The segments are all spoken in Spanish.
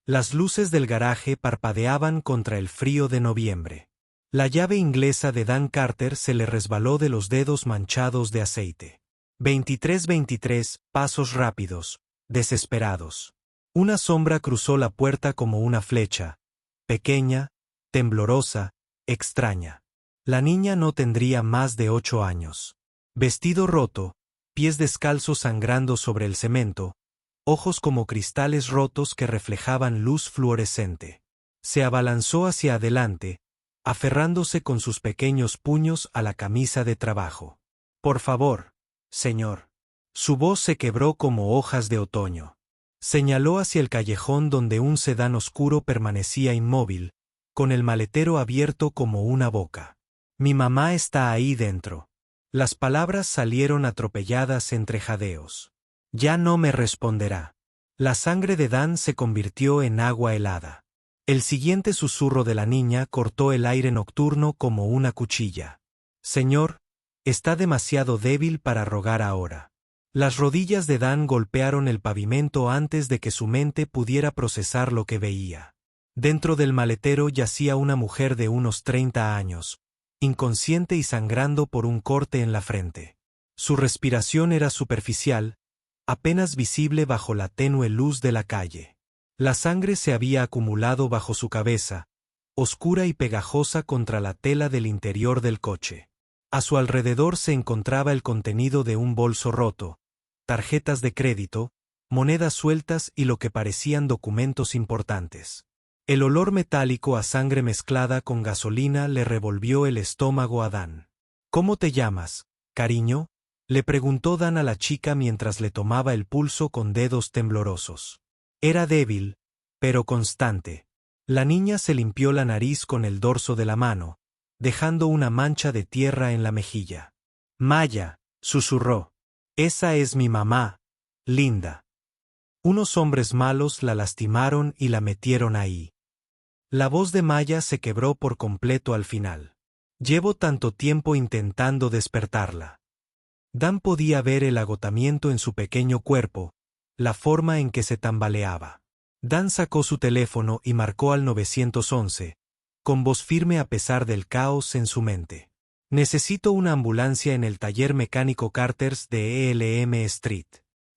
Las luces del garaje parpadeaban contra el frío de noviembre. La llave inglesa de Dan Carter se le resbaló de los dedos manchados de aceite. 23:23, pasos rápidos, desesperados. Una sombra cruzó la puerta como una flecha, pequeña, temblorosa, extraña. La niña no tendría más de 8 años. Vestido roto, pies descalzos sangrando sobre el cemento, ojos como cristales rotos que reflejaban luz fluorescente. Se abalanzó hacia adelante, aferrándose con sus pequeños puños a la camisa de trabajo. «Por favor, señor». Su voz se quebró como hojas de otoño. Señaló hacia el callejón donde un sedán oscuro permanecía inmóvil, con el maletero abierto como una boca. «Mi mamá está ahí dentro». Las palabras salieron atropelladas entre jadeos. «Ya no me responderá». La sangre de Dan se convirtió en agua helada. El siguiente susurro de la niña cortó el aire nocturno como una cuchilla. «Señor, está demasiado débil para rogar ahora». Las rodillas de Dan golpearon el pavimento antes de que su mente pudiera procesar lo que veía. Dentro del maletero yacía una mujer de unos 30 años, inconsciente y sangrando por un corte en la frente. Su respiración era superficial, apenas visible bajo la tenue luz de la calle. La sangre se había acumulado bajo su cabeza, oscura y pegajosa contra la tela del interior del coche. A su alrededor se encontraba el contenido de un bolso roto, tarjetas de crédito, monedas sueltas y lo que parecían documentos importantes. El olor metálico a sangre mezclada con gasolina le revolvió el estómago a Dan. «¿Cómo te llamas, cariño?», le preguntó Dan a la chica mientras le tomaba el pulso con dedos temblorosos. Era débil, pero constante. La niña se limpió la nariz con el dorso de la mano, dejando una mancha de tierra en la mejilla. «Maya», susurró. «Esa es mi mamá, Linda». Unos hombres malos la lastimaron y la metieron ahí. La voz de Maya se quebró por completo al final. «Llevo tanto tiempo intentando despertarla». Dan podía ver el agotamiento en su pequeño cuerpo, la forma en que se tambaleaba. Dan sacó su teléfono y marcó al 911, con voz firme a pesar del caos en su mente. «Necesito una ambulancia en el taller mecánico Carters de ELM Street.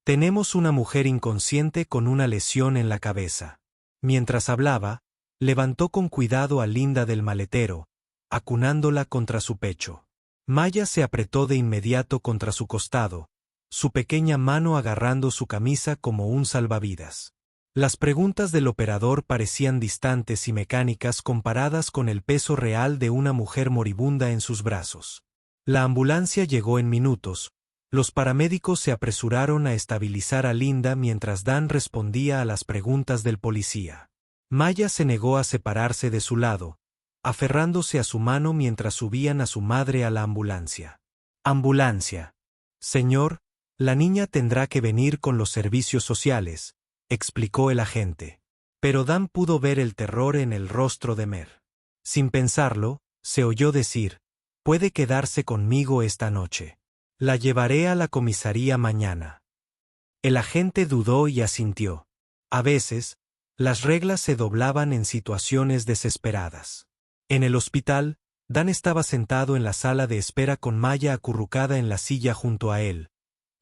Tenemos una mujer inconsciente con una lesión en la cabeza». Mientras hablaba, levantó con cuidado a Linda del maletero, acunándola contra su pecho. Maya se apretó de inmediato contra su costado, su pequeña mano agarrando su camisa como un salvavidas. Las preguntas del operador parecían distantes y mecánicas comparadas con el peso real de una mujer moribunda en sus brazos. La ambulancia llegó en minutos. Los paramédicos se apresuraron a estabilizar a Linda mientras Dan respondía a las preguntas del policía. Maya se negó a separarse de su lado, aferrándose a su mano mientras subían a su madre a la ambulancia. «Ambulancia. Señor, la niña tendrá que venir con los servicios sociales», explicó el agente. Pero Dan pudo ver el terror en el rostro de Mer. Sin pensarlo, se oyó decir: «Puede quedarse conmigo esta noche. La llevaré a la comisaría mañana». El agente dudó y asintió. A veces, las reglas se doblaban en situaciones desesperadas. En el hospital, Dan estaba sentado en la sala de espera con Maya acurrucada en la silla junto a él,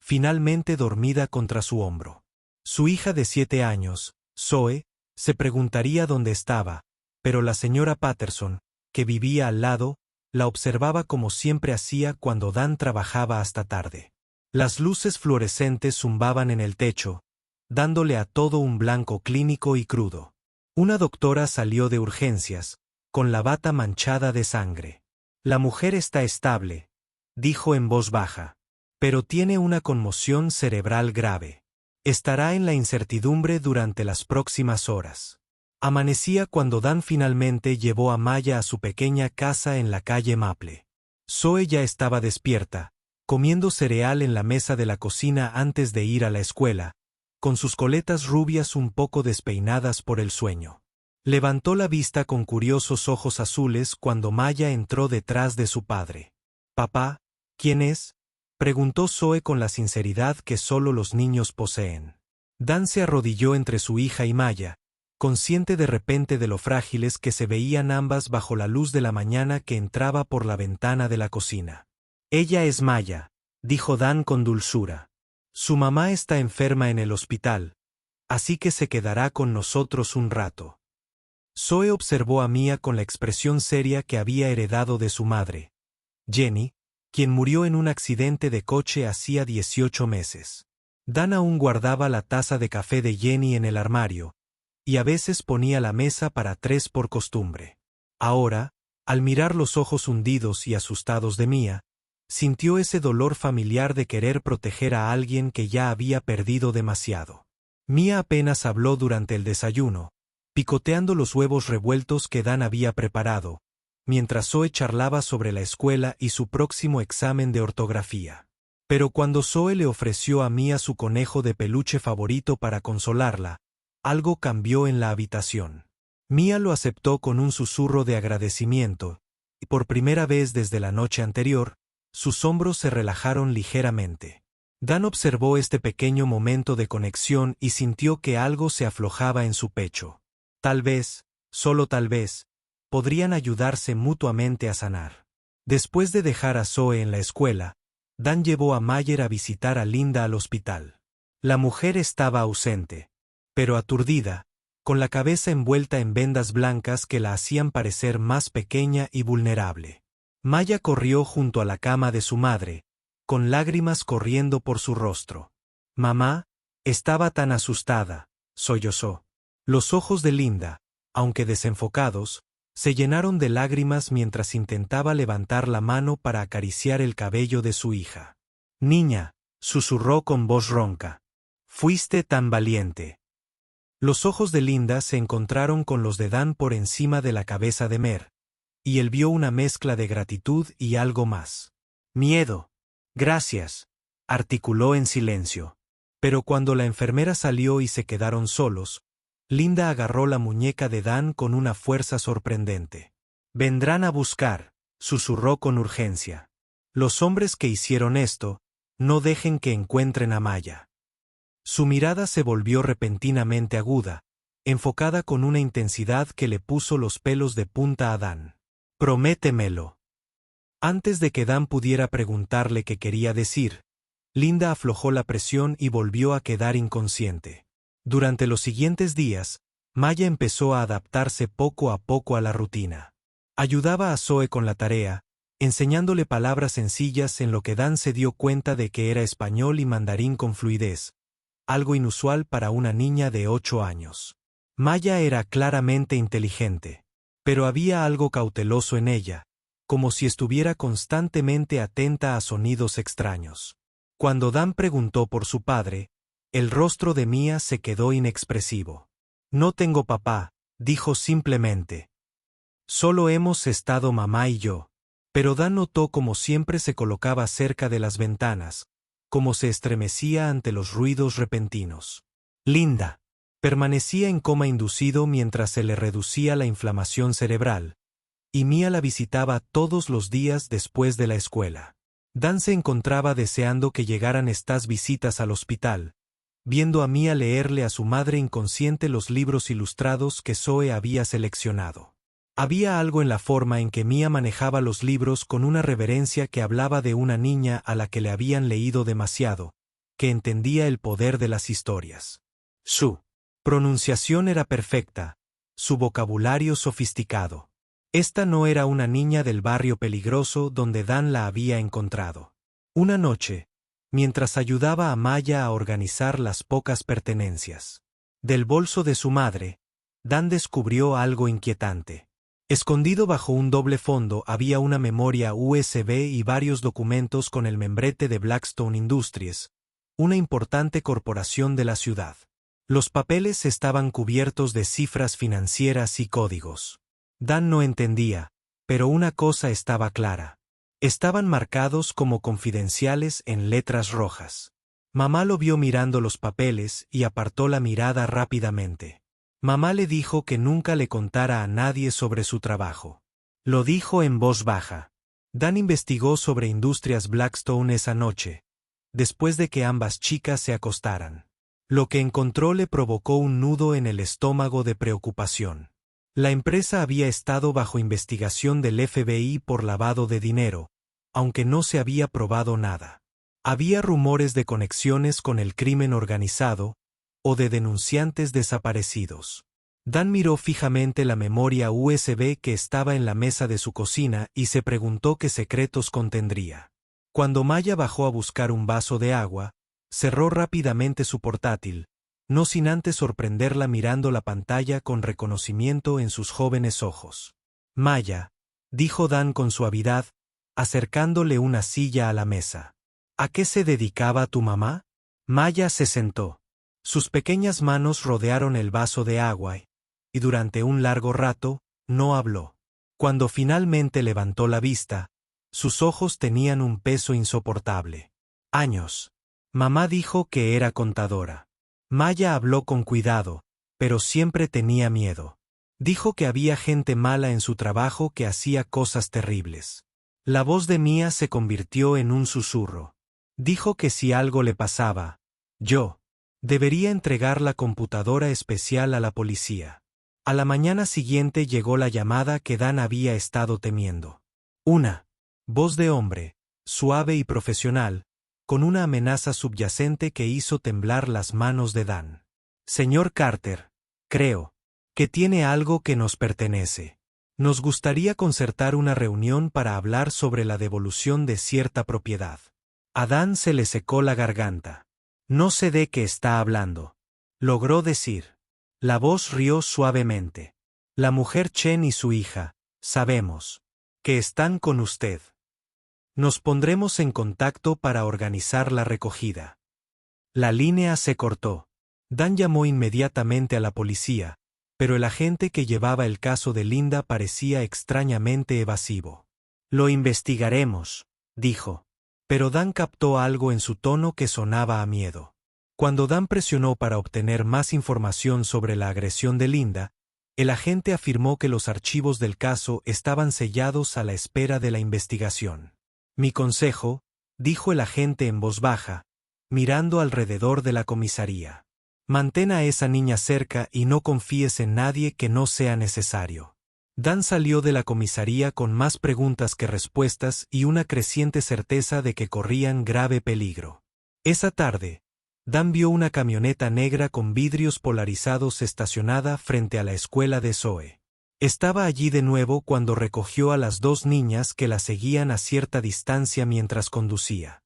finalmente dormida contra su hombro. Su hija de 7 años, Zoe, se preguntaría dónde estaba, pero la señora Patterson, que vivía al lado, la observaba como siempre hacía cuando Dan trabajaba hasta tarde. Las luces fluorescentes zumbaban en el techo, dándole a todo un blanco clínico y crudo. Una doctora salió de urgencias, con la bata manchada de sangre. «La mujer está estable», dijo en voz baja, «pero tiene una conmoción cerebral grave. Estará en la incertidumbre durante las próximas horas». Amanecía cuando Dan finalmente llevó a Maya a su pequeña casa en la calle Maple. Zoe ya estaba despierta, comiendo cereal en la mesa de la cocina antes de ir a la escuela, con sus coletas rubias un poco despeinadas por el sueño. Levantó la vista con curiosos ojos azules cuando Maya entró detrás de su padre. «Papá, ¿quién es?», preguntó Zoe con la sinceridad que solo los niños poseen. Dan se arrodilló entre su hija y Maya, consciente de repente de lo frágiles que se veían ambas bajo la luz de la mañana que entraba por la ventana de la cocina. Ella es Maya, dijo Dan con dulzura. Su mamá está enferma en el hospital, así que se quedará con nosotros un rato. Zoe observó a Mia con la expresión seria que había heredado de su madre, Jenny, quien murió en un accidente de coche hacía 18 meses. Dan aún guardaba la taza de café de Jenny en el armario, y a veces ponía la mesa para tres por costumbre. Ahora, al mirar los ojos hundidos y asustados de Mia, sintió ese dolor familiar de querer proteger a alguien que ya había perdido demasiado. Mia apenas habló durante el desayuno, picoteando los huevos revueltos que Dan había preparado, mientras Zoe charlaba sobre la escuela y su próximo examen de ortografía. Pero cuando Zoe le ofreció a Mia su conejo de peluche favorito para consolarla, algo cambió en la habitación. Mia lo aceptó con un susurro de agradecimiento, y por primera vez desde la noche anterior, sus hombros se relajaron ligeramente. Dan observó este pequeño momento de conexión y sintió que algo se aflojaba en su pecho. Tal vez, solo tal vez, podrían ayudarse mutuamente a sanar. Después de dejar a Zoe en la escuela, Dan llevó a Mayer a visitar a Linda al hospital. La mujer estaba ausente, pero aturdida, con la cabeza envuelta en vendas blancas que la hacían parecer más pequeña y vulnerable. Maya corrió junto a la cama de su madre, con lágrimas corriendo por su rostro. Mamá, estaba tan asustada, sollozó. Los ojos de Linda, aunque desenfocados, se llenaron de lágrimas mientras intentaba levantar la mano para acariciar el cabello de su hija. Niña, susurró con voz ronca. Fuiste tan valiente. Los ojos de Linda se encontraron con los de Dan por encima de la cabeza de Mer, y él vio una mezcla de gratitud y algo más. Miedo. Gracias, articuló en silencio. Pero cuando la enfermera salió y se quedaron solos, Linda agarró la muñeca de Dan con una fuerza sorprendente. Vendrán a buscar, susurró con urgencia. Los hombres que hicieron esto, no dejen que encuentren a Maya. Su mirada se volvió repentinamente aguda, enfocada con una intensidad que le puso los pelos de punta a Dan. Prométemelo. Antes de que Dan pudiera preguntarle qué quería decir, Linda aflojó la presión y volvió a quedar inconsciente. Durante los siguientes días, Maya empezó a adaptarse poco a poco a la rutina. Ayudaba a Zoe con la tarea, enseñándole palabras sencillas en lo que Dan se dio cuenta de que era español y mandarín con fluidez, algo inusual para una niña de 8 años. Maya era claramente inteligente, pero había algo cauteloso en ella, como si estuviera constantemente atenta a sonidos extraños. Cuando Dan preguntó por su padre, el rostro de Mia se quedó inexpresivo. No tengo papá, dijo simplemente. Solo hemos estado mamá y yo. Pero Dan notó como siempre se colocaba cerca de las ventanas, como se estremecía ante los ruidos repentinos. Linda. Permanecía en coma inducido mientras se le reducía la inflamación cerebral, y Mia la visitaba todos los días después de la escuela. Dan se encontraba deseando que llegaran estas visitas al hospital, viendo a Mia leerle a su madre inconsciente los libros ilustrados que Zoe había seleccionado. Había algo en la forma en que Mia manejaba los libros con una reverencia que hablaba de una niña a la que le habían leído demasiado, que entendía el poder de las historias. Su pronunciación era perfecta, su vocabulario sofisticado. Esta no era una niña del barrio peligroso donde Dan la había encontrado. Una noche, mientras ayudaba a Maya a organizar las pocas pertenencias del bolso de su madre, Dan descubrió algo inquietante. Escondido bajo un doble fondo había una memoria USB y varios documentos con el membrete de Blackstone Industries, una importante corporación de la ciudad. Los papeles estaban cubiertos de cifras financieras y códigos. Dan no entendía, pero una cosa estaba clara. Estaban marcados como confidenciales en letras rojas. Mamá lo vio mirando los papeles y apartó la mirada rápidamente. Mamá le dijo que nunca le contara a nadie sobre su trabajo. Lo dijo en voz baja. Dan investigó sobre Industrias Blackstone esa noche, después de que ambas chicas se acostaran. Lo que encontró le provocó un nudo en el estómago de preocupación. La empresa había estado bajo investigación del FBI por lavado de dinero, aunque no se había probado nada. Había rumores de conexiones con el crimen organizado o de denunciantes desaparecidos. Dan miró fijamente la memoria USB que estaba en la mesa de su cocina y se preguntó qué secretos contendría. Cuando Maya bajó a buscar un vaso de agua, cerró rápidamente su portátil, no sin antes sorprenderla mirando la pantalla con reconocimiento en sus jóvenes ojos. Maya, dijo Dan con suavidad, acercándole una silla a la mesa. ¿A qué se dedicaba tu mamá? Maya se sentó. Sus pequeñas manos rodearon el vaso de agua y durante un largo rato, no habló. Cuando finalmente levantó la vista, sus ojos tenían un peso insoportable. Años. Mamá dijo que era contadora. Maya habló con cuidado, pero siempre tenía miedo. Dijo que había gente mala en su trabajo que hacía cosas terribles. La voz de Mía se convirtió en un susurro. Dijo que si algo le pasaba, yo debería entregar la computadora especial a la policía. A la mañana siguiente llegó la llamada que Dan había estado temiendo. Una voz de hombre, suave y profesional, con una amenaza subyacente que hizo temblar las manos de Dan. Señor Carter, creo que tiene algo que nos pertenece. Nos gustaría concertar una reunión para hablar sobre la devolución de cierta propiedad. A Dan se le secó la garganta. No sé de qué está hablando, logró decir. La voz rió suavemente. La mujer Chen y su hija, sabemos que están con usted. Nos pondremos en contacto para organizar la recogida. La línea se cortó. Dan llamó inmediatamente a la policía, pero el agente que llevaba el caso de Linda parecía extrañamente evasivo. Lo investigaremos, dijo. Pero Dan captó algo en su tono que sonaba a miedo. Cuando Dan presionó para obtener más información sobre la agresión de Linda, el agente afirmó que los archivos del caso estaban sellados a la espera de la investigación. Mi consejo, dijo el agente en voz baja, mirando alrededor de la comisaría. Mantén a esa niña cerca y no confíes en nadie que no sea necesario. Dan salió de la comisaría con más preguntas que respuestas y una creciente certeza de que corrían grave peligro. Esa tarde, Dan vio una camioneta negra con vidrios polarizados estacionada frente a la escuela de Zoe. Estaba allí de nuevo cuando recogió a las dos niñas que la seguían a cierta distancia mientras conducía.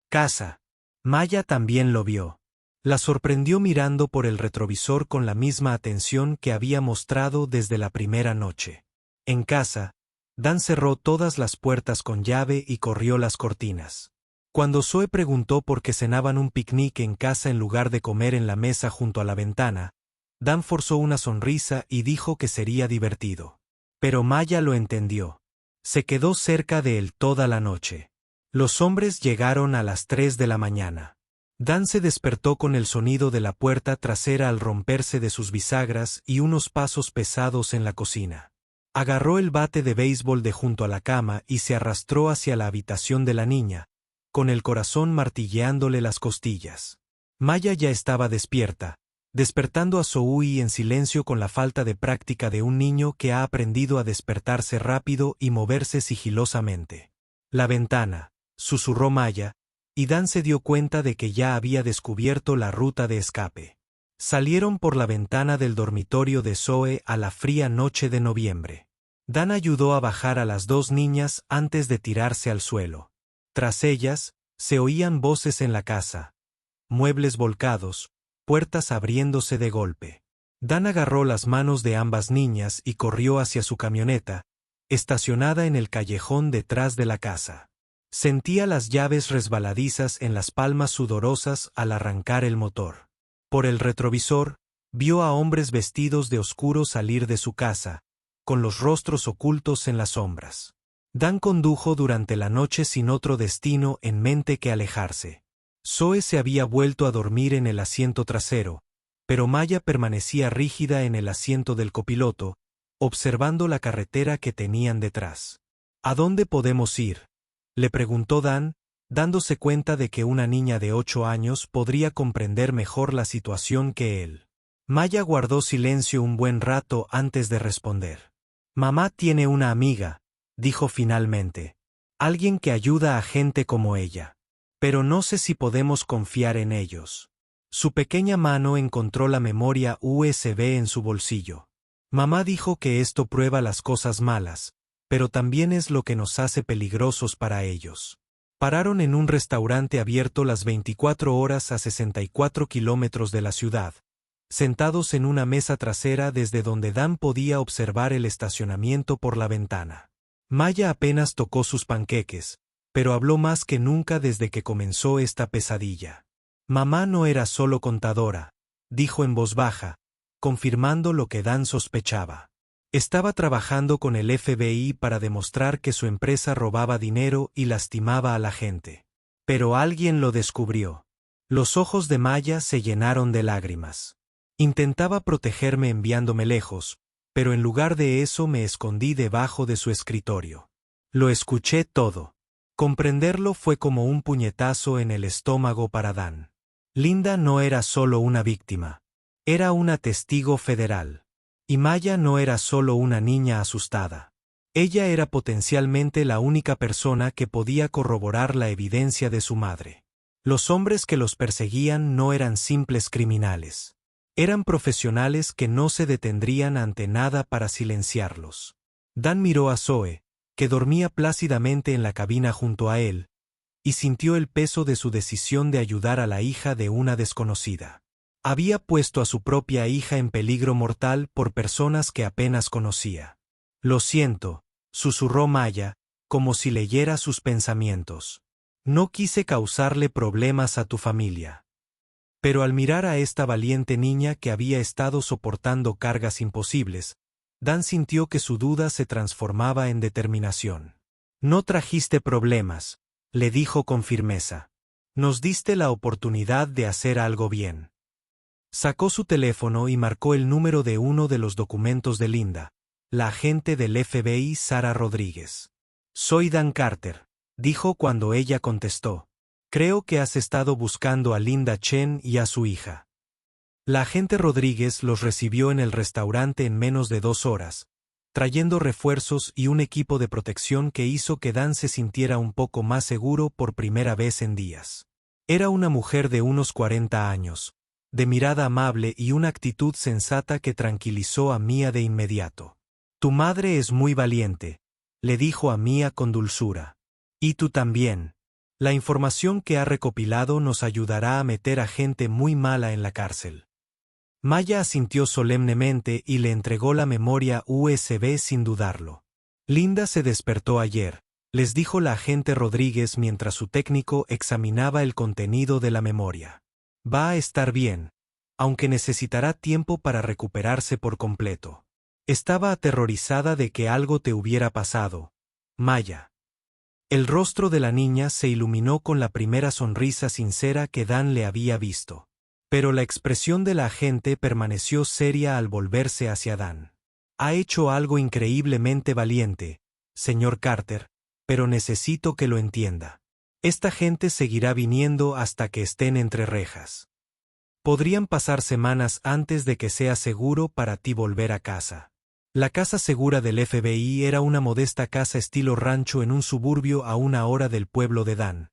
Casa. Maya también lo vio. La sorprendió mirando por el retrovisor con la misma atención que había mostrado desde la primera noche. En casa, Dan cerró todas las puertas con llave y corrió las cortinas. Cuando Zoe preguntó por qué cenaban un picnic en casa en lugar de comer en la mesa junto a la ventana, Dan forzó una sonrisa y dijo que sería divertido. Pero Maya lo entendió. Se quedó cerca de él toda la noche. Los hombres llegaron a las 3 de la mañana. Dan se despertó con el sonido de la puerta trasera al romperse de sus bisagras y unos pasos pesados en la cocina. Agarró el bate de béisbol de junto a la cama y se arrastró hacia la habitación de la niña, con el corazón martilleándole las costillas. Maya ya estaba despierta, despertando a Zoe en silencio con la falta de práctica de un niño que ha aprendido a despertarse rápido y moverse sigilosamente. La ventana, susurró Maya, y Dan se dio cuenta de que ya había descubierto la ruta de escape. Salieron por la ventana del dormitorio de Zoe a la fría noche de noviembre. Dan ayudó a bajar a las dos niñas antes de tirarse al suelo. Tras ellas, se oían voces en la casa, muebles volcados, puertas abriéndose de golpe. Dan agarró las manos de ambas niñas y corrió hacia su camioneta, estacionada en el callejón detrás de la casa. Sentía las llaves resbaladizas en las palmas sudorosas al arrancar el motor. Por el retrovisor, vio a hombres vestidos de oscuro salir de su casa, con los rostros ocultos en las sombras. Dan condujo durante la noche sin otro destino en mente que alejarse. Zoe se había vuelto a dormir en el asiento trasero, pero Maya permanecía rígida en el asiento del copiloto, observando la carretera que tenían detrás. ¿A dónde podemos ir?, le preguntó Dan, dándose cuenta de que una niña de 8 años podría comprender mejor la situación que él. Maya guardó silencio un buen rato antes de responder. Mamá tiene una amiga, dijo finalmente. Alguien que ayuda a gente como ella. Pero no sé si podemos confiar en ellos. Su pequeña mano encontró la memoria USB en su bolsillo. Mamá dijo que esto prueba las cosas malas, pero también es lo que nos hace peligrosos para ellos. Pararon en un restaurante abierto las 24 horas a 64 kilómetros de la ciudad, sentados en una mesa trasera desde donde Dan podía observar el estacionamiento por la ventana. Maya apenas tocó sus panqueques, pero habló más que nunca desde que comenzó esta pesadilla. Mamá no era solo contadora, dijo en voz baja, confirmando lo que Dan sospechaba. Estaba trabajando con el FBI para demostrar que su empresa robaba dinero y lastimaba a la gente. Pero alguien lo descubrió. Los ojos de Maya se llenaron de lágrimas. Intentaba protegerme enviándome lejos, pero en lugar de eso me escondí debajo de su escritorio. Lo escuché todo. Comprenderlo fue como un puñetazo en el estómago para Dan. Linda no era solo una víctima. Era una testigo federal. Y Maya no era solo una niña asustada. Ella era potencialmente la única persona que podía corroborar la evidencia de su madre. Los hombres que los perseguían no eran simples criminales. Eran profesionales que no se detendrían ante nada para silenciarlos. Dan miró a Zoe, que dormía plácidamente en la cabina junto a él, y sintió el peso de su decisión de ayudar a la hija de una desconocida. Había puesto a su propia hija en peligro mortal por personas que apenas conocía. Lo siento, susurró Maya, como si leyera sus pensamientos. No quise causarle problemas a tu familia. Pero al mirar a esta valiente niña que había estado soportando cargas imposibles, Dan sintió que su duda se transformaba en determinación. No trajiste problemas, le dijo con firmeza. Nos diste la oportunidad de hacer algo bien. Sacó su teléfono y marcó el número de uno de los documentos de Linda, la agente del FBI Sara Rodríguez. Soy Dan Carter, dijo cuando ella contestó. Creo que has estado buscando a Linda Chen y a su hija. La agente Rodríguez los recibió en el restaurante en menos de 2 horas, trayendo refuerzos y un equipo de protección que hizo que Dan se sintiera un poco más seguro por primera vez en días. Era una mujer de unos 40 años, de mirada amable y una actitud sensata que tranquilizó a Mia de inmediato. Tu madre es muy valiente, le dijo a Mia con dulzura. Y tú también. La información que ha recopilado nos ayudará a meter a gente muy mala en la cárcel. Maya asintió solemnemente y le entregó la memoria USB sin dudarlo. Linda se despertó ayer, les dijo la agente Rodríguez mientras su técnico examinaba el contenido de la memoria. Va a estar bien, aunque necesitará tiempo para recuperarse por completo. Estaba aterrorizada de que algo te hubiera pasado, Maya. El rostro de la niña se iluminó con la primera sonrisa sincera que Dan le había visto. Pero la expresión de la agente permaneció seria al volverse hacia Dan. Ha hecho algo increíblemente valiente, señor Carter, pero necesito que lo entienda. Esta gente seguirá viniendo hasta que estén entre rejas. Podrían pasar semanas antes de que sea seguro para ti volver a casa. La casa segura del FBI era una modesta casa estilo rancho en un suburbio a 1 hora del pueblo de Dan,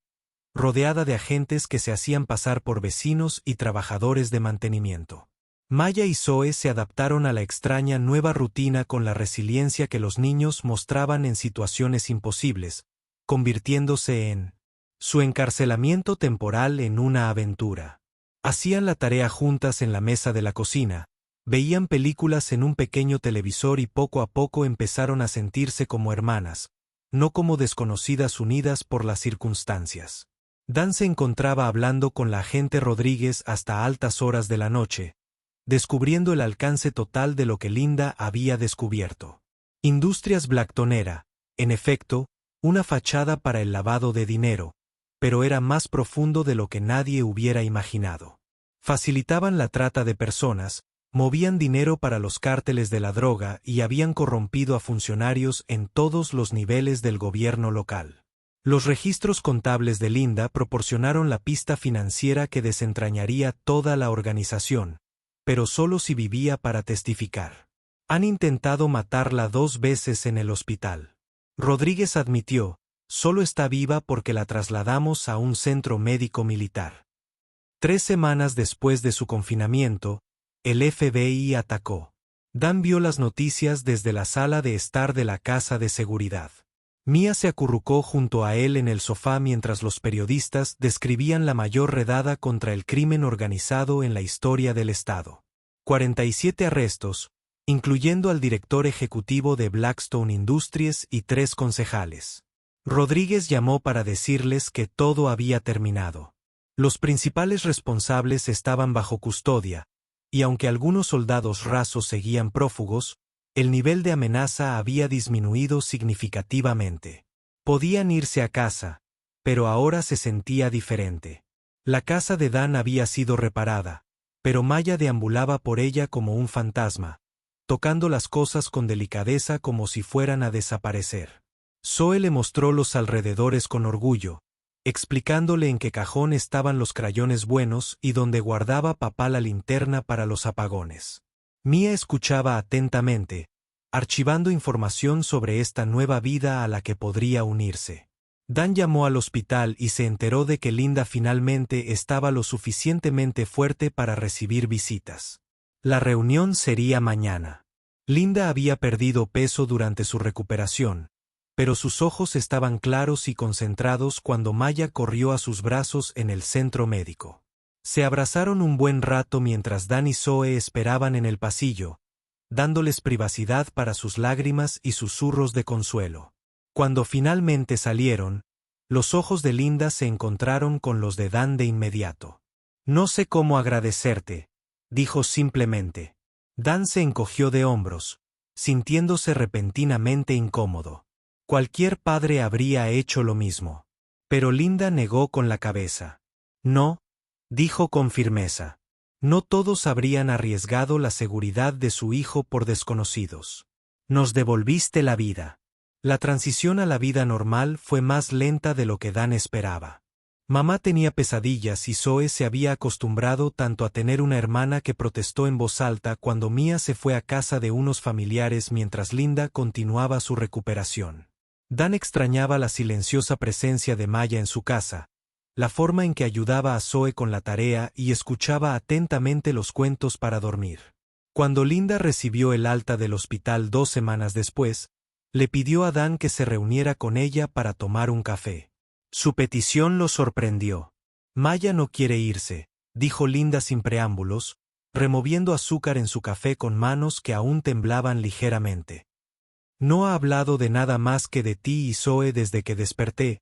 rodeada de agentes que se hacían pasar por vecinos y trabajadores de mantenimiento. Maya y Zoe se adaptaron a la extraña nueva rutina con la resiliencia que los niños mostraban en situaciones imposibles, convirtiéndose en su encarcelamiento temporal en una aventura. Hacían la tarea juntas en la mesa de la cocina, veían películas en un pequeño televisor y poco a poco empezaron a sentirse como hermanas, no como desconocidas unidas por las circunstancias. Dan se encontraba hablando con la agente Rodríguez hasta altas horas de la noche, descubriendo el alcance total de lo que Linda había descubierto. Industrias Blackton era, en efecto, una fachada para el lavado de dinero, pero era más profundo de lo que nadie hubiera imaginado. Facilitaban la trata de personas, movían dinero para los cárteles de la droga y habían corrompido a funcionarios en todos los niveles del gobierno local. Los registros contables de Linda proporcionaron la pista financiera que desentrañaría toda la organización, pero solo si vivía para testificar. Han intentado matarla 2 veces en el hospital. Rodríguez admitió, solo está viva porque la trasladamos a un centro médico militar. 3 semanas después de su confinamiento, el FBI atacó. Dan vio las noticias desde la sala de estar de la casa de seguridad. Mia se acurrucó junto a él en el sofá mientras los periodistas describían la mayor redada contra el crimen organizado en la historia del Estado. 47 arrestos, incluyendo al director ejecutivo de Blackstone Industries y 3 concejales. Rodríguez llamó para decirles que todo había terminado. Los principales responsables estaban bajo custodia, y aunque algunos soldados rasos seguían prófugos, el nivel de amenaza había disminuido significativamente. Podían irse a casa, pero ahora se sentía diferente. La casa de Dan había sido reparada, pero Maya deambulaba por ella como un fantasma, tocando las cosas con delicadeza como si fueran a desaparecer. Zoe le mostró los alrededores con orgullo, explicándole en qué cajón estaban los crayones buenos y dónde guardaba papá la linterna para los apagones. Mia escuchaba atentamente, archivando información sobre esta nueva vida a la que podría unirse. Dan llamó al hospital y se enteró de que Linda finalmente estaba lo suficientemente fuerte para recibir visitas. La reunión sería mañana. Linda había perdido peso durante su recuperación, pero sus ojos estaban claros y concentrados cuando Maya corrió a sus brazos en el centro médico. Se abrazaron un buen rato mientras Dan y Zoe esperaban en el pasillo, dándoles privacidad para sus lágrimas y susurros de consuelo. Cuando finalmente salieron, los ojos de Linda se encontraron con los de Dan de inmediato. No sé cómo agradecerte, dijo simplemente. Dan se encogió de hombros, sintiéndose repentinamente incómodo. Cualquier padre habría hecho lo mismo. Pero Linda negó con la cabeza. No, dijo con firmeza. No todos habrían arriesgado la seguridad de su hijo por desconocidos. Nos devolviste la vida. La transición a la vida normal fue más lenta de lo que Dan esperaba. Mamá tenía pesadillas y Zoe se había acostumbrado tanto a tener una hermana que protestó en voz alta cuando Mia se fue a casa de unos familiares mientras Linda continuaba su recuperación. Dan extrañaba la silenciosa presencia de Maya en su casa, la forma en que ayudaba a Zoe con la tarea y escuchaba atentamente los cuentos para dormir. Cuando Linda recibió el alta del hospital 2 semanas después, le pidió a Dan que se reuniera con ella para tomar un café. Su petición lo sorprendió. Maya no quiere irse, dijo Linda sin preámbulos, removiendo azúcar en su café con manos que aún temblaban ligeramente. No ha hablado de nada más que de ti y Zoe desde que desperté,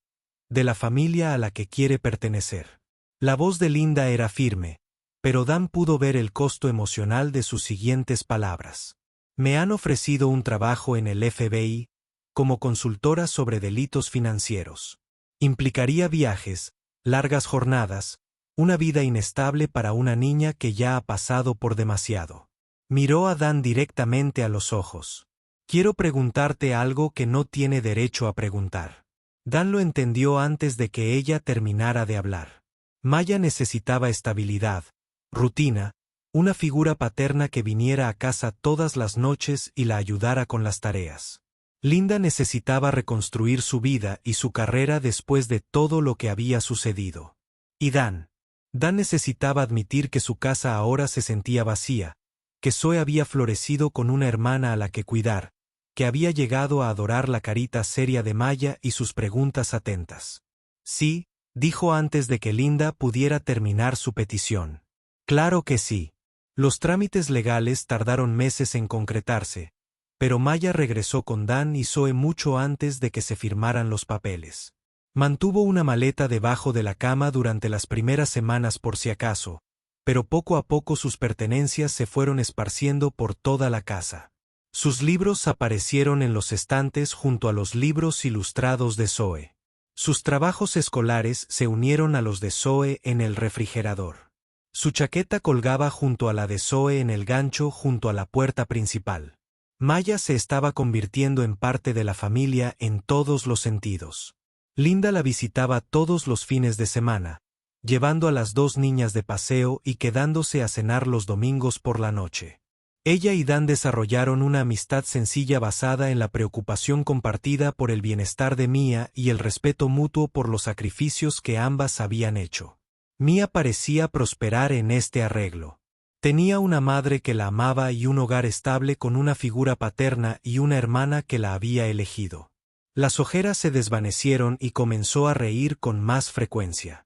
de la familia a la que quiere pertenecer. La voz de Linda era firme, pero Dan pudo ver el costo emocional de sus siguientes palabras. Me han ofrecido un trabajo en el FBI, como consultora sobre delitos financieros. Implicaría viajes, largas jornadas, una vida inestable para una niña que ya ha pasado por demasiado. Miró a Dan directamente a los ojos. Quiero preguntarte algo que no tiene derecho a preguntar. Dan lo entendió antes de que ella terminara de hablar. Maya necesitaba estabilidad, rutina, una figura paterna que viniera a casa todas las noches y la ayudara con las tareas. Linda necesitaba reconstruir su vida y su carrera después de todo lo que había sucedido. Y Dan necesitaba admitir que su casa ahora se sentía vacía, que Zoe había florecido con una hermana a la que cuidar, que había llegado a adorar la carita seria de Maya y sus preguntas atentas. Sí, dijo antes de que Linda pudiera terminar su petición. Claro que sí. Los trámites legales tardaron meses en concretarse, pero Maya regresó con Dan y Zoe mucho antes de que se firmaran los papeles. Mantuvo una maleta debajo de la cama durante las primeras semanas por si acaso, pero poco a poco sus pertenencias se fueron esparciendo por toda la casa. Sus libros aparecieron en los estantes junto a los libros ilustrados de Zoe. Sus trabajos escolares se unieron a los de Zoe en el refrigerador. Su chaqueta colgaba junto a la de Zoe en el gancho junto a la puerta principal. Maya se estaba convirtiendo en parte de la familia en todos los sentidos. Linda la visitaba todos los fines de semana, llevando a las dos niñas de paseo y quedándose a cenar los domingos por la noche. Ella y Dan desarrollaron una amistad sencilla basada en la preocupación compartida por el bienestar de Mia y el respeto mutuo por los sacrificios que ambas habían hecho. Mia parecía prosperar en este arreglo. Tenía una madre que la amaba y un hogar estable con una figura paterna y una hermana que la había elegido. Las ojeras se desvanecieron y comenzó a reír con más frecuencia.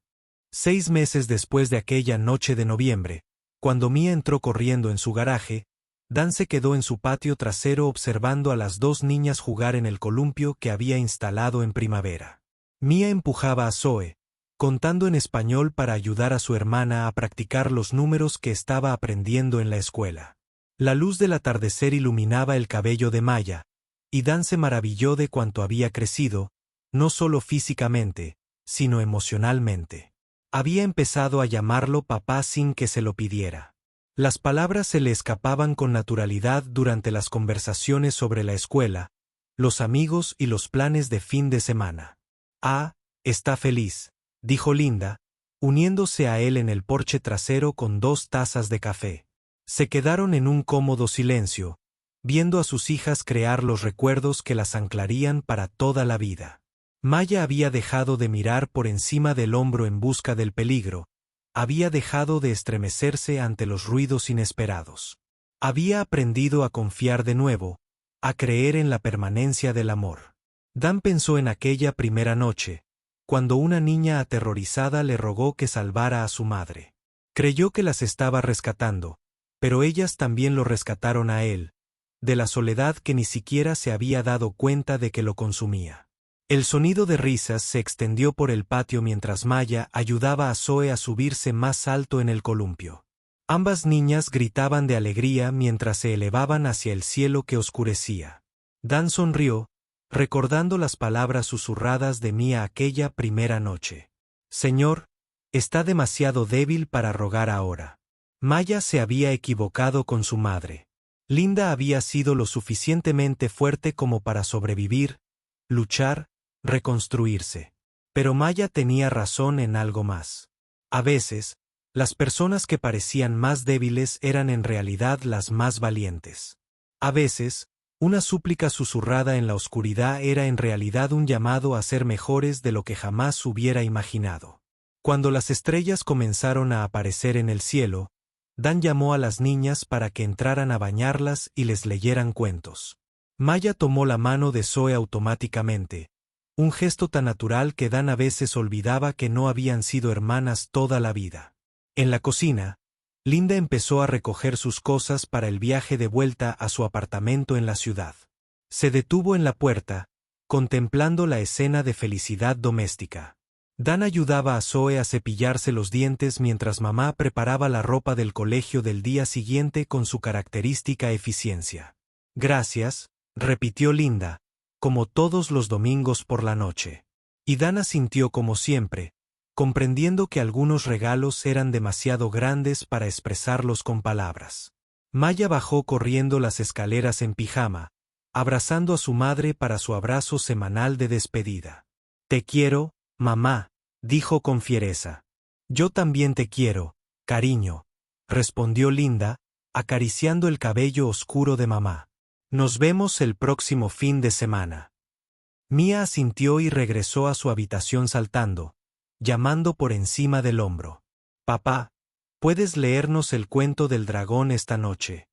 6 meses después de aquella noche de noviembre, cuando Mia entró corriendo en su garaje, Dan se quedó en su patio trasero observando a las dos niñas jugar en el columpio que había instalado en primavera. Mia empujaba a Zoe, contando en español para ayudar a su hermana a practicar los números que estaba aprendiendo en la escuela. La luz del atardecer iluminaba el cabello de Maya, y Dan se maravilló de cuánto había crecido, no solo físicamente, sino emocionalmente. Había empezado a llamarlo papá sin que se lo pidiera. Las palabras se le escapaban con naturalidad durante las conversaciones sobre la escuela, los amigos y los planes de fin de semana. Ah, está feliz, dijo Linda, uniéndose a él en el porche trasero con 2 tazas de café. Se quedaron en un cómodo silencio, viendo a sus hijas crear los recuerdos que las anclarían para toda la vida. Maya había dejado de mirar por encima del hombro en busca del peligro, había dejado de estremecerse ante los ruidos inesperados. Había aprendido a confiar de nuevo, a creer en la permanencia del amor. Dan pensó en aquella primera noche, cuando una niña aterrorizada le rogó que salvara a su madre. Creyó que las estaba rescatando, pero ellas también lo rescataron a él, de la soledad que ni siquiera se había dado cuenta de que lo consumía. El sonido de risas se extendió por el patio mientras Maya ayudaba a Zoe a subirse más alto en el columpio. Ambas niñas gritaban de alegría mientras se elevaban hacia el cielo que oscurecía. Dan sonrió, recordando las palabras susurradas de Mia aquella primera noche. Señor, está demasiado débil para rogar ahora. Maya se había equivocado con su madre. Linda había sido lo suficientemente fuerte como para sobrevivir, luchar, reconstruirse. Pero Maya tenía razón en algo más. A veces, las personas que parecían más débiles eran en realidad las más valientes. A veces, una súplica susurrada en la oscuridad era en realidad un llamado a ser mejores de lo que jamás hubiera imaginado. Cuando las estrellas comenzaron a aparecer en el cielo, Dan llamó a las niñas para que entraran a bañarlas y les leyeran cuentos. Maya tomó la mano de Zoe automáticamente, un gesto tan natural que Dan a veces olvidaba que no habían sido hermanas toda la vida. En la cocina, Linda empezó a recoger sus cosas para el viaje de vuelta a su apartamento en la ciudad. Se detuvo en la puerta, contemplando la escena de felicidad doméstica. Dan ayudaba a Zoe a cepillarse los dientes mientras mamá preparaba la ropa del colegio del día siguiente con su característica eficiencia. Gracias, repitió Linda, como todos los domingos por la noche. Y Dan asintió como siempre, comprendiendo que algunos regalos eran demasiado grandes para expresarlos con palabras. Maya bajó corriendo las escaleras en pijama, abrazando a su madre para su abrazo semanal de despedida. Te quiero, mamá, dijo con fiereza. Yo también te quiero, cariño, respondió Linda, acariciando el cabello oscuro de mamá. Nos vemos el próximo fin de semana. Mia asintió y regresó a su habitación saltando, llamando por encima del hombro. Papá, ¿puedes leernos el cuento del dragón esta noche?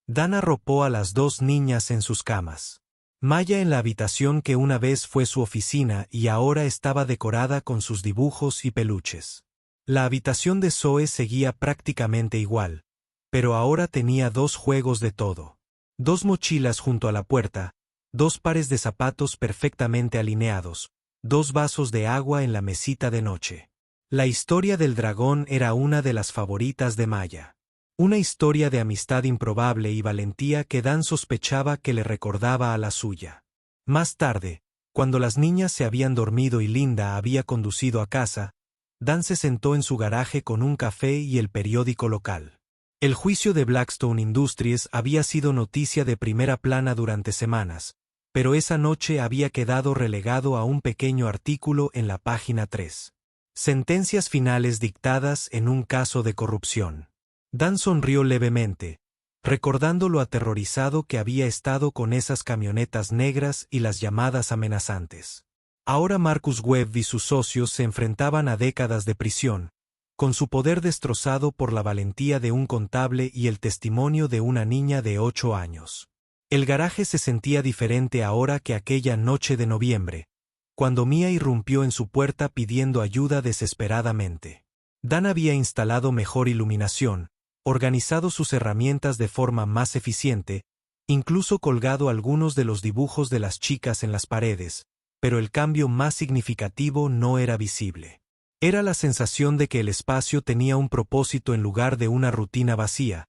Dan arropó a las dos niñas en sus camas. Maya en la habitación que una vez fue su oficina y ahora estaba decorada con sus dibujos y peluches. La habitación de Zoe seguía prácticamente igual, pero ahora tenía 2 juegos de todo. 2 mochilas junto a la puerta, 2 pares de zapatos perfectamente alineados, 2 vasos de agua en la mesita de noche. La historia del dragón era una de las favoritas de Maya. Una historia de amistad improbable y valentía que Dan sospechaba que le recordaba a la suya. Más tarde, cuando las niñas se habían dormido y Linda había conducido a casa, Dan se sentó en su garaje con un café y el periódico local. El juicio de Blackstone Industries había sido noticia de primera plana durante semanas, pero esa noche había quedado relegado a un pequeño artículo en la página 3. Sentencias finales dictadas en un caso de corrupción. Dan sonrió levemente, recordando lo aterrorizado que había estado con esas camionetas negras y las llamadas amenazantes. Ahora Marcus Webb y sus socios se enfrentaban a décadas de prisión, con su poder destrozado por la valentía de un contable y el testimonio de una niña de 8 años. El garaje se sentía diferente ahora que aquella noche de noviembre, cuando Mia irrumpió en su puerta pidiendo ayuda desesperadamente. Dan había instalado mejor iluminación, organizado sus herramientas de forma más eficiente, incluso colgado algunos de los dibujos de las chicas en las paredes, pero el cambio más significativo no era visible. Era la sensación de que el espacio tenía un propósito en lugar de una rutina vacía,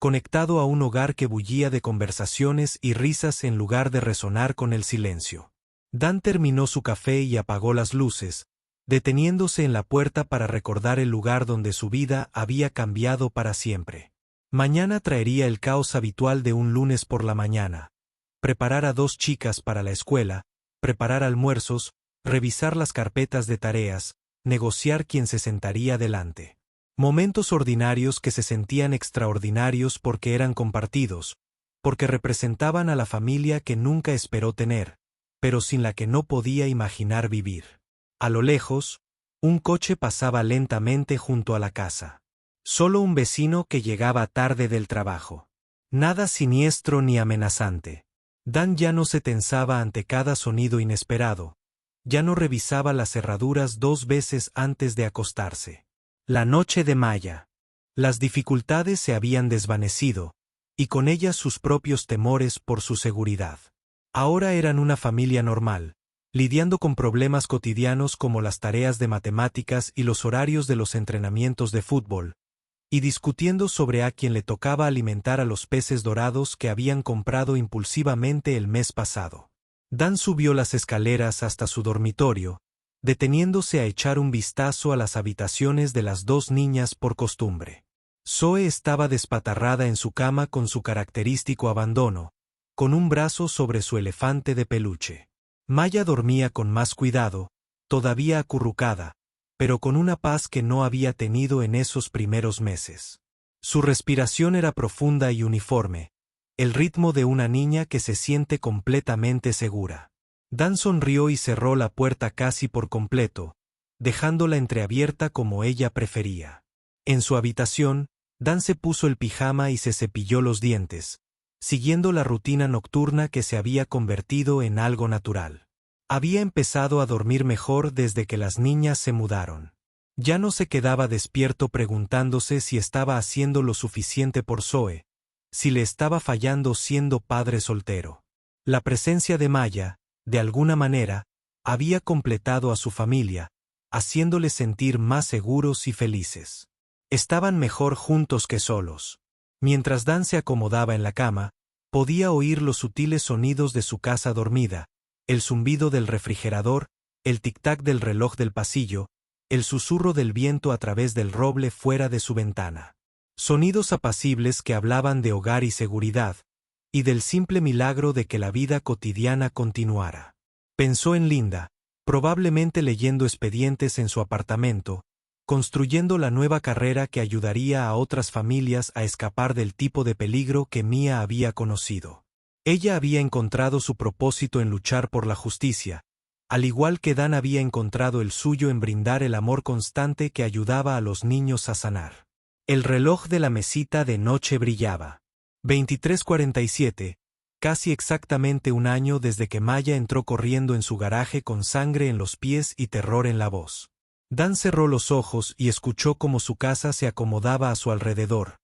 conectado a un hogar que bullía de conversaciones y risas en lugar de resonar con el silencio. Dan terminó su café y apagó las luces, deteniéndose en la puerta para recordar el lugar donde su vida había cambiado para siempre. Mañana traería el caos habitual de un lunes por la mañana. Preparar a 2 chicas para la escuela, preparar almuerzos, revisar las carpetas de tareas, negociar quién se sentaría delante. Momentos ordinarios que se sentían extraordinarios porque eran compartidos, porque representaban a la familia que nunca esperó tener, pero sin la que no podía imaginar vivir. A lo lejos, un coche pasaba lentamente junto a la casa. Solo un vecino que llegaba tarde del trabajo. Nada siniestro ni amenazante. Dan ya no se tensaba ante cada sonido inesperado. Ya no revisaba las cerraduras 2 veces antes de acostarse. La noche de Maya. Las dificultades se habían desvanecido, y con ellas sus propios temores por su seguridad. Ahora eran una familia normal, lidiando con problemas cotidianos como las tareas de matemáticas y los horarios de los entrenamientos de fútbol, y discutiendo sobre a quién le tocaba alimentar a los peces dorados que habían comprado impulsivamente el mes pasado. Dan subió las escaleras hasta su dormitorio, deteniéndose a echar un vistazo a las habitaciones de las 2 niñas por costumbre. Zoe estaba despatarrada en su cama con su característico abandono, con un brazo sobre su elefante de peluche. Maya dormía con más cuidado, todavía acurrucada, pero con una paz que no había tenido en esos primeros meses. Su respiración era profunda y uniforme, el ritmo de una niña que se siente completamente segura. Dan sonrió y cerró la puerta casi por completo, dejándola entreabierta como ella prefería. En su habitación, Dan se puso el pijama y se cepilló los dientes, siguiendo la rutina nocturna que se había convertido en algo natural. Había empezado a dormir mejor desde que las niñas se mudaron. Ya no se quedaba despierto preguntándose si estaba haciendo lo suficiente por Zoe, si le estaba fallando siendo padre soltero. La presencia de Maya, de alguna manera, había completado a su familia, haciéndoles sentir más seguros y felices. Estaban mejor juntos que solos. Mientras Dan se acomodaba en la cama, podía oír los sutiles sonidos de su casa dormida, el zumbido del refrigerador, el tic-tac del reloj del pasillo, el susurro del viento a través del roble fuera de su ventana. Sonidos apacibles que hablaban de hogar y seguridad, y del simple milagro de que la vida cotidiana continuara. Pensó en Linda, probablemente leyendo expedientes en su apartamento, construyendo la nueva carrera que ayudaría a otras familias a escapar del tipo de peligro que Mia había conocido. Ella había encontrado su propósito en luchar por la justicia, al igual que Dan había encontrado el suyo en brindar el amor constante que ayudaba a los niños a sanar. El reloj de la mesita de noche brillaba. 23:47, casi exactamente un año desde que Maya entró corriendo en su garaje con sangre en los pies y terror en la voz. Dan cerró los ojos y escuchó cómo su casa se acomodaba a su alrededor,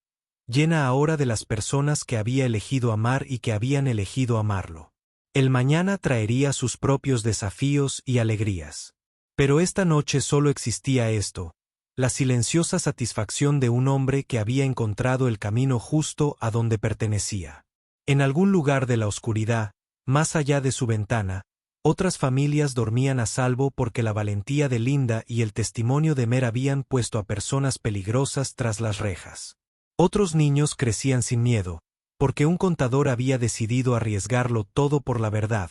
llena ahora de las personas que había elegido amar y que habían elegido amarlo. El mañana traería sus propios desafíos y alegrías. Pero esta noche solo existía esto, la silenciosa satisfacción de un hombre que había encontrado el camino justo a donde pertenecía. En algún lugar de la oscuridad, más allá de su ventana, otras familias dormían a salvo porque la valentía de Linda y el testimonio de Mer habían puesto a personas peligrosas tras las rejas. Otros niños crecían sin miedo, porque un contador había decidido arriesgarlo todo por la verdad,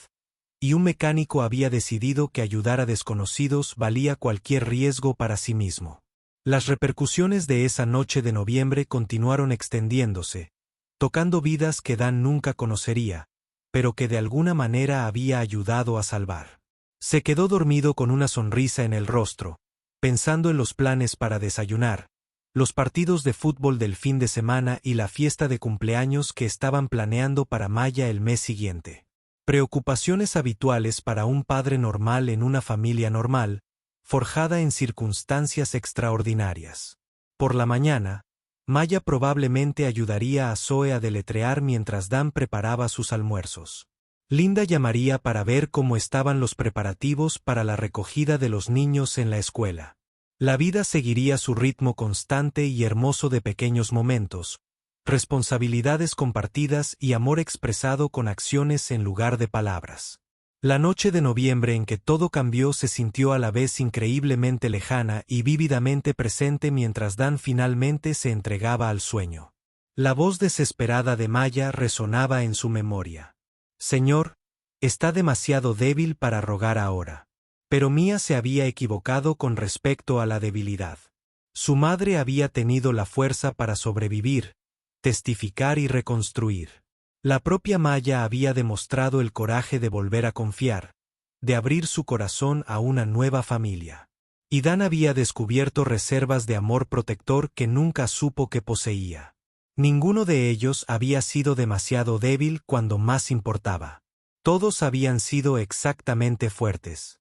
y un mecánico había decidido que ayudar a desconocidos valía cualquier riesgo para sí mismo. Las repercusiones de esa noche de noviembre continuaron extendiéndose, tocando vidas que Dan nunca conocería, pero que de alguna manera había ayudado a salvar. Se quedó dormido con una sonrisa en el rostro, pensando en los planes para desayunar, los partidos de fútbol del fin de semana y la fiesta de cumpleaños que estaban planeando para Maya el mes siguiente. Preocupaciones habituales para un padre normal en una familia normal, forjada en circunstancias extraordinarias. Por la mañana, Maya probablemente ayudaría a Zoe a deletrear mientras Dan preparaba sus almuerzos. Linda llamaría para ver cómo estaban los preparativos para la recogida de los niños en la escuela. La vida seguiría su ritmo constante y hermoso de pequeños momentos, responsabilidades compartidas y amor expresado con acciones en lugar de palabras. La noche de noviembre en que todo cambió se sintió a la vez increíblemente lejana y vívidamente presente mientras Dan finalmente se entregaba al sueño. La voz desesperada de Maya resonaba en su memoria. «Señor, está demasiado débil para rogar ahora». Pero Mia se había equivocado con respecto a la debilidad. Su madre había tenido la fuerza para sobrevivir, testificar y reconstruir. La propia Maya había demostrado el coraje de volver a confiar, de abrir su corazón a una nueva familia. Y Dan había descubierto reservas de amor protector que nunca supo que poseía. Ninguno de ellos había sido demasiado débil cuando más importaba. Todos habían sido exactamente fuertes.